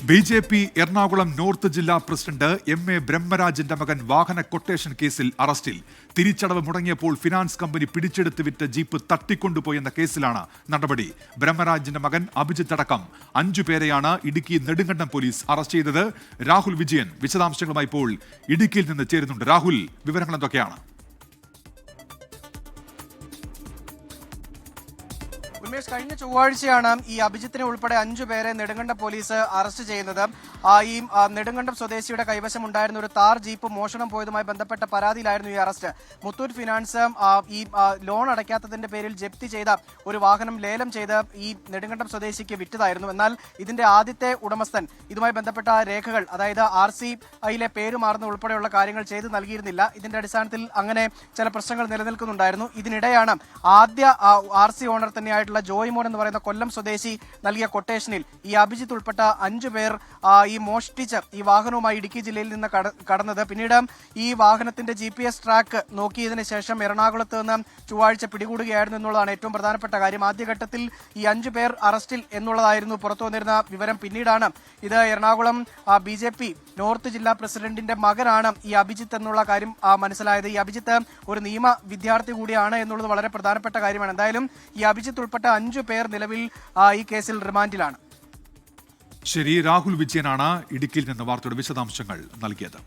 BJP. Ernakulam north ജില്ലാ president MA. ബ്രഹ്മരാജിന്റെ മകൻ വാഹന കൊട്ടേഷൻ കേസിൽ അറസ്റ്റിൽ. തിരിച്ചടവ് മുടങ്ങിയപ്പോൾ ഫിനാൻസ് കമ്പനി പിടിച്ചെടുത്ത് വിറ്റ ജീപ്പ് തട്ടിക്കൊണ്ടുപോയെന്ന കേസിലാണ് നടപടി. ബ്രഹ്മരാജിന്റെ മകൻ അഭിജിത്ത് അടക്കം 5 പേരെയാണ് ഇടുക്കി നെടുങ്കണ്ടം പോലീസ് അറസ്റ്റ് ചെയ്തത്. രാഹുൽ വിജയൻ വിശദാംശങ്ങളുമായി ഇപ്പോൾ ഇടുക്കിയിൽ നിന്ന് ചേരുന്നുണ്ട്. രാഹുൽ, വിവരങ്ങൾ എന്തൊക്കെയാണ്? ഉന്മേഷ്, കഴിഞ്ഞ ചൊവ്വാഴ്ചയാണ് ഈ അഭിജിത്തിനെ ഉൾപ്പെടെ 5 പേരെ നെടുങ്കണ്ടം പോലീസ് അറസ്റ്റ് ചെയ്യുന്നത്. ഈ നെടുങ്കണ്ടം സ്വദേശിയുടെ കൈവശം ഉണ്ടായിരുന്ന ഒരു താർ ജീപ്പ് മോഷണം പോയതുമായി ബന്ധപ്പെട്ട പരാതിയിലായിരുന്നു ഈ അറസ്റ്റ്. മുത്തൂറ്റ് ഫിനാൻസ് ഈ ലോൺ അടയ്ക്കാത്തതിന്റെ പേരിൽ ജപ്തി ചെയ്ത ഒരു വാഹനം ലേലം ചെയ്ത് ഈ നെടുങ്കണ്ടം സ്വദേശിക്ക് വിറ്റതായിരുന്നു. എന്നാൽ ഇതിന്റെ ആദ്യത്തെ ഉടമസ്ഥൻ ഇതുമായി ബന്ധപ്പെട്ട രേഖകൾ, അതായത് RC-യിലെ പേര് മാറുന്ന ഉൾപ്പെടെയുള്ള കാര്യങ്ങൾ ചെയ്ത് നൽകിയിരുന്നില്ല. ഇതിന്റെ അടിസ്ഥാനത്തിൽ അങ്ങനെ ചില പ്രശ്നങ്ങൾ നിലനിൽക്കുന്നുണ്ടായിരുന്നു. ഇതിനിടെയാണ് ആദ്യ RC ഓണർ തന്നെയായിട്ടുള്ള ജോയ്മോൻ എന്ന് പറയുന്ന കൊല്ലം സ്വദേശി നൽകിയ കൊട്ടേഷനിൽ ഈ അഭിജിത്ത് ഉൾപ്പെട്ട 5 പേർ ഈ മോഷ്ടിച്ച് ഈ വാഹനവുമായി ഇടുക്കി ജില്ലയിൽ നിന്ന് കടന്നത്. പിന്നീട് ഈ വാഹനത്തിന്റെ GPS ട്രാക്ക് നോക്കിയതിനു ശേഷം എറണാകുളത്ത് നിന്ന് ചൊവ്വാഴ്ച പിടികൂടുകയായിരുന്നു എന്നുള്ളതാണ് ഏറ്റവും പ്രധാനപ്പെട്ട കാര്യം. ആദ്യഘട്ടത്തിൽ ഈ 5 പേർ അറസ്റ്റിൽ എന്നുള്ളതായിരുന്നു പുറത്തു വന്നിരുന്ന വിവരം. പിന്നീടാണ് ഇത് എറണാകുളം BJP നോർത്ത് ജില്ലാ പ്രസിഡന്റിന്റെ മകനാണ് ഈ അഭിജിത്ത് എന്നുള്ള കാര്യം മനസ്സിലായത്. ഈ അഭിജിത്ത് ഒരു നിയമ വിദ്യാർത്ഥി കൂടിയാണ് എന്നുള്ളത് വളരെ പ്രധാനപ്പെട്ട കാര്യമാണ്. എന്തായാലും ഈ അഭിജിത്ത് ഉൾപ്പെട്ട 5 പേർ നിലവിൽ ഈ കേസിൽ റിമാൻഡിലാണ്. ശരി, രാഹുൽ വിജയനാണ് ഇടുക്കിയിൽ നിന്ന് വാർത്തയുടെ വിശദാംശങ്ങൾ നൽകിയത്.